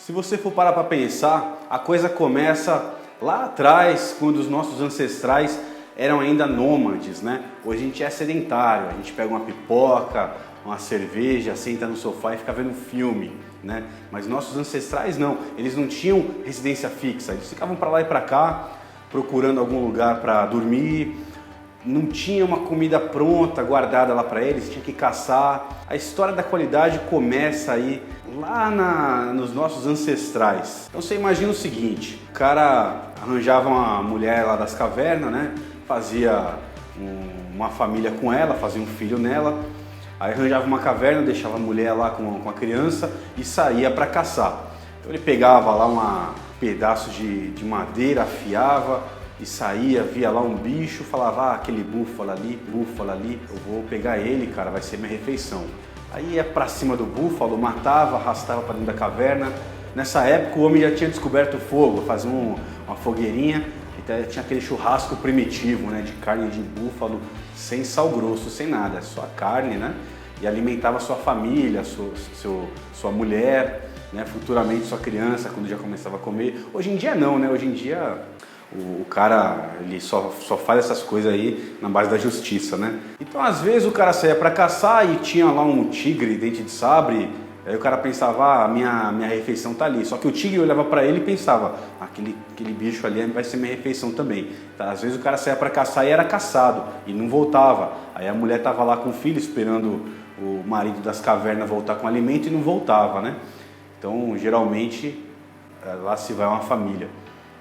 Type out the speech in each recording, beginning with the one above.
Se você for parar para pensar, a coisa começa lá atrás, quando os nossos ancestrais eram ainda nômades, né? Hoje a gente é sedentário, a gente pega uma pipoca, uma cerveja, senta no sofá e fica vendo um filme, né? Mas nossos ancestrais não, eles não tinham residência fixa, eles ficavam para lá e para cá, procurando algum lugar para dormir. Não tinha uma comida pronta, guardada lá para eles, tinha que caçar. A história da qualidade começa aí lá nos nossos ancestrais. Então você imagina o seguinte, o cara arranjava uma mulher lá das cavernas, né? Fazia uma família com ela, fazia um filho nela, aí arranjava uma caverna, deixava a mulher lá com a criança e saía para caçar. Então ele pegava lá um pedaço de madeira, afiava, e saía, via lá um bicho, falava, aquele búfalo ali, eu vou pegar ele, cara, vai ser minha refeição. Aí ia pra cima do búfalo, matava, arrastava para dentro da caverna. Nessa época o homem já tinha descoberto o fogo, fazia uma fogueirinha, então tinha aquele churrasco primitivo, né, de carne de búfalo, sem sal grosso, sem nada, só a carne, né, e alimentava sua família, sua mulher, né, futuramente sua criança, quando já começava a comer. Hoje em dia não, né, hoje em dia o cara, ele só faz essas coisas aí na base da justiça, né? Então, às vezes, o cara saía para caçar e tinha lá um tigre, dente de sabre, aí o cara pensava, minha refeição tá ali. Só que o tigre olhava para ele e pensava, aquele bicho ali vai ser minha refeição também. Então, às vezes, o cara saía para caçar e era caçado, e não voltava. Aí a mulher tava lá com o filho, esperando o marido das cavernas voltar com alimento e não voltava, né? Então, geralmente, lá se vai uma família.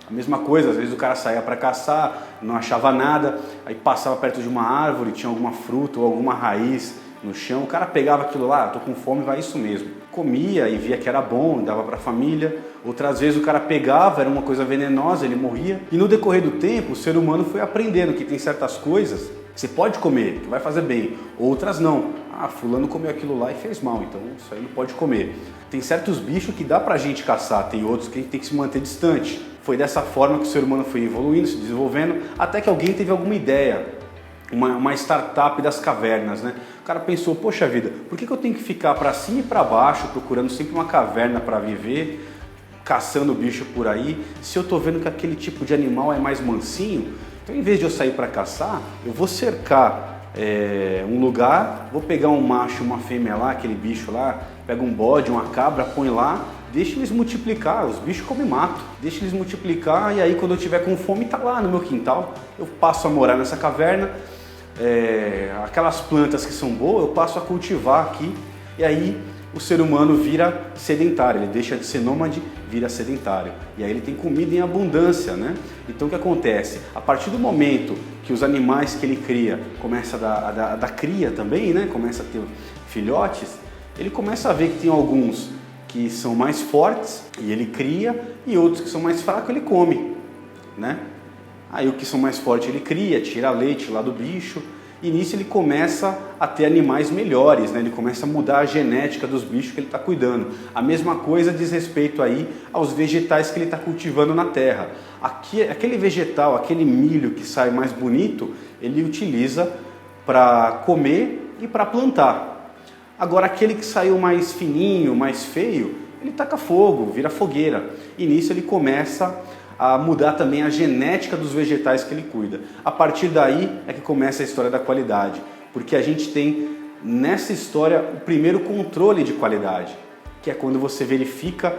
A mesma coisa, às vezes o cara saía para caçar, não achava nada, aí passava perto de uma árvore, tinha alguma fruta ou alguma raiz no chão, o cara pegava aquilo lá, tô com fome, vai isso mesmo. Comia e via que era bom, dava para a família. Outras vezes o cara pegava, era uma coisa venenosa, ele morria. E no decorrer do tempo, o ser humano foi aprendendo que tem certas coisas que você pode comer, que vai fazer bem, outras não. Fulano comeu aquilo lá e fez mal, então isso aí não pode comer. Tem certos bichos que dá pra gente caçar, tem outros que a gente tem que se manter distante. Foi dessa forma que o ser humano foi evoluindo, se desenvolvendo, até que alguém teve alguma ideia, uma startup das cavernas, né? O cara pensou, poxa vida, por que eu tenho que ficar para cima e para baixo, procurando sempre uma caverna para viver, caçando bicho por aí, se eu tô vendo que aquele tipo de animal é mais mansinho? Então, em vez de eu sair para caçar, eu vou cercar um lugar, vou pegar um macho e uma fêmea lá, aquele bicho lá, pega um bode, uma cabra, põe lá, deixa eles multiplicar, os bichos comem mato, deixa eles multiplicar e aí quando eu tiver com fome tá lá no meu quintal, eu passo a morar nessa caverna, aquelas plantas que são boas eu passo a cultivar aqui e aí o ser humano vira sedentário, ele deixa de ser nômade, vira sedentário. E aí ele tem comida em abundância, né? Então o que acontece? A partir do momento que os animais que ele cria começa a dar cria também, né? Começa a ter filhotes, ele começa a ver que tem alguns que são mais fortes e ele cria e outros que são mais fracos ele come, né? Aí o que são mais fortes ele cria, tira leite lá do bicho. E nisso ele começa a ter animais melhores, né? Ele começa a mudar a genética dos bichos que ele está cuidando. A mesma coisa diz respeito aí aos vegetais que ele está cultivando na terra. Aquele vegetal, aquele milho que sai mais bonito, ele utiliza para comer e para plantar. Agora aquele que saiu mais fininho, mais feio, ele taca fogo, vira fogueira. E nisso ele começa a mudar também a genética dos vegetais que ele cuida. A partir daí é que começa a história da qualidade, porque a gente tem nessa história o primeiro controle de qualidade, que é quando você verifica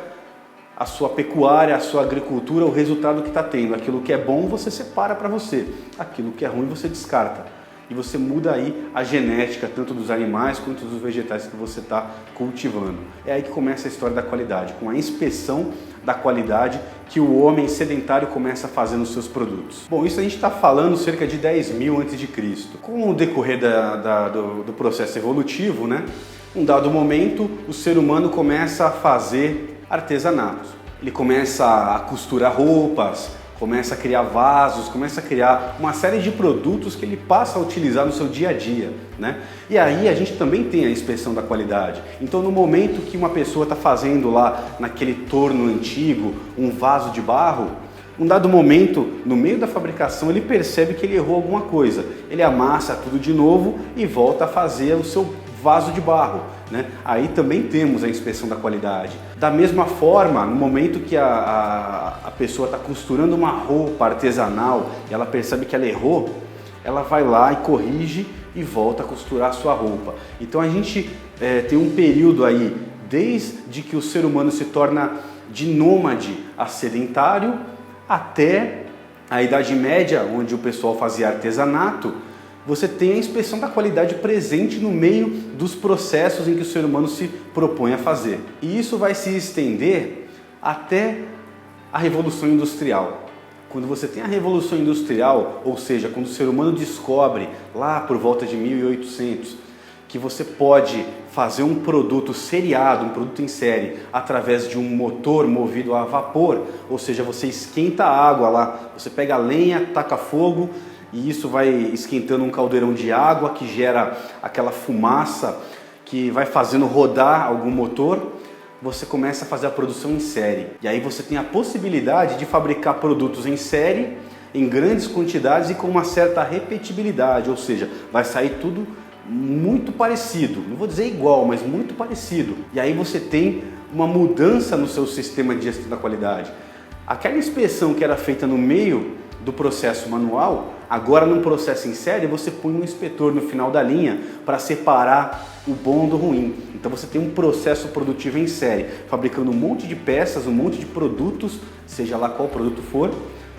a sua pecuária, a sua agricultura, o resultado que está tendo. Aquilo que é bom você separa para você, aquilo que é ruim você descarta. E você muda aí a genética, tanto dos animais quanto dos vegetais que você está cultivando. É aí que começa a história da qualidade, com a inspeção da qualidade que o homem sedentário começa a fazer nos seus produtos. Bom, isso a gente está falando cerca de 10.000 a.C. Com o decorrer do processo evolutivo, né, um dado momento, o ser humano começa a fazer artesanatos. Ele começa a costurar roupas, começa a criar vasos, começa a criar uma série de produtos que ele passa a utilizar no seu dia a dia, né? E aí a gente também tem a inspeção da qualidade. Então no momento que uma pessoa está fazendo lá naquele torno antigo um vaso de barro, um dado momento, no meio da fabricação, ele percebe que ele errou alguma coisa. Ele amassa tudo de novo e volta a fazer o seu vaso de barro, né? Aí também temos a inspeção da qualidade. Da mesma forma, no momento que a pessoa está costurando uma roupa artesanal e ela percebe que ela errou, ela vai lá e corrige e volta a costurar a sua roupa. Então a gente tem um período aí, desde que o ser humano se torna de nômade a sedentário, até a Idade Média, onde o pessoal fazia artesanato. Você tem a inspeção da qualidade presente no meio dos processos em que o ser humano se propõe a fazer. E isso vai se estender até a Revolução Industrial. Quando você tem a Revolução Industrial, ou seja, quando o ser humano descobre, lá por volta de 1800, que você pode fazer um produto seriado, um produto em série, através de um motor movido a vapor, ou seja, você esquenta a água lá, você pega a lenha, taca fogo, e isso vai esquentando um caldeirão de água que gera aquela fumaça que vai fazendo rodar algum motor. Você começa a fazer a produção em série. E aí você tem a possibilidade de fabricar produtos em série, em grandes quantidades e com uma certa repetibilidade, ou seja, vai sair tudo muito parecido. Não vou dizer igual, mas muito parecido. E aí você tem uma mudança no seu sistema de gestão da qualidade. Aquela inspeção que era feita no meio do processo manual, agora num processo em série, você põe um inspetor no final da linha para separar o bom do ruim. Então você tem um processo produtivo em série, fabricando um monte de peças, um monte de produtos, seja lá qual produto for,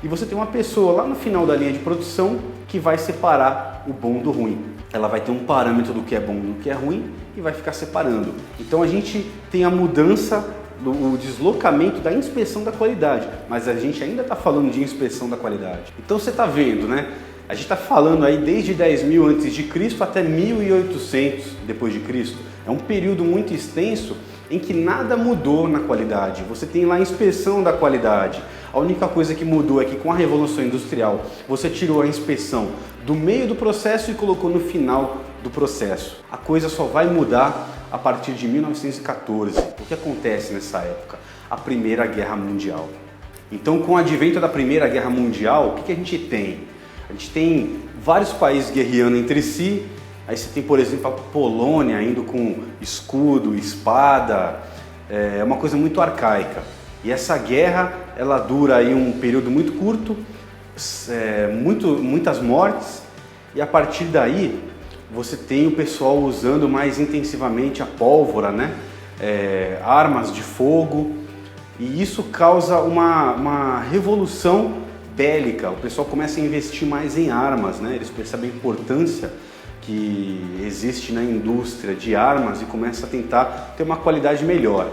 e você tem uma pessoa lá no final da linha de produção que vai separar o bom do ruim. Ela vai ter um parâmetro do que é bom e do que é ruim e vai ficar separando. Então a gente tem a mudança, o deslocamento da inspeção da qualidade, mas a gente ainda está falando de inspeção da qualidade. Então você está vendo, né? A gente está falando aí desde 10.000 a.C. até 1.800 depois de Cristo. É um período muito extenso em que nada mudou na qualidade. Você tem lá a inspeção da qualidade. A única coisa que mudou é que com a Revolução Industrial você tirou a inspeção do meio do processo e colocou no final do processo. A coisa só vai mudar a partir de 1914. O que acontece nessa época? A Primeira Guerra Mundial. Então, com o advento da Primeira Guerra Mundial, o que a gente tem? A gente tem vários países guerreando entre si. Aí você tem, por exemplo, a Polônia indo com escudo, espada. É uma coisa muito arcaica. E essa guerra, ela dura aí um período muito curto, muitas mortes. E a partir daí, você tem o pessoal usando mais intensivamente a pólvora, né? Armas de fogo. E isso causa uma revolução bélica. O pessoal começa a investir mais em armas, né? Eles percebem a importância que existe na indústria de armas e começa a tentar ter uma qualidade melhor.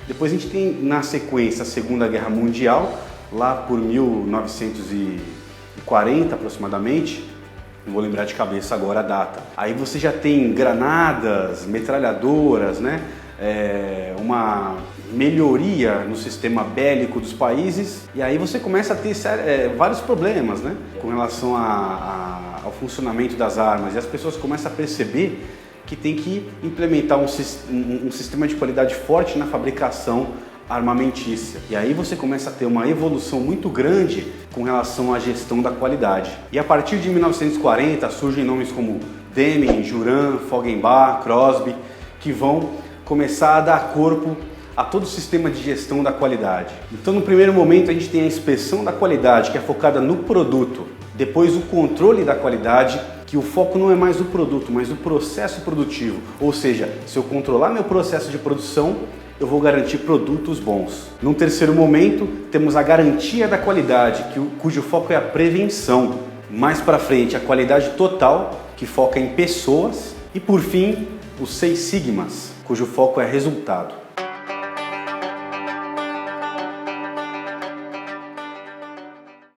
Depois a gente tem na sequência a Segunda Guerra Mundial, lá por 1940 aproximadamente, não vou lembrar de cabeça agora a data. Aí você já tem granadas, metralhadoras, né? Uma melhoria no sistema bélico dos países, e aí você começa a ter vários problemas, né, com relação ao funcionamento das armas, e as pessoas começam a perceber que tem que implementar um sistema de qualidade forte na fabricação armamentícia. E aí você começa a ter uma evolução muito grande com relação à gestão da qualidade. E a partir de 1940 surgem nomes como Deming, Juran, Foggenbach, Crosby, que vão começar a dar corpo a todo o sistema de gestão da qualidade. Então, no primeiro momento, a gente tem a inspeção da qualidade, que é focada no produto. Depois, o controle da qualidade, que o foco não é mais no produto, mas no processo produtivo. Ou seja, se eu controlar meu processo de produção, eu vou garantir produtos bons. Num terceiro momento, temos a garantia da qualidade, cujo foco é a prevenção. Mais para frente, a qualidade total, que foca em pessoas. E, por fim, os 6 sigmas, cujo foco é resultado.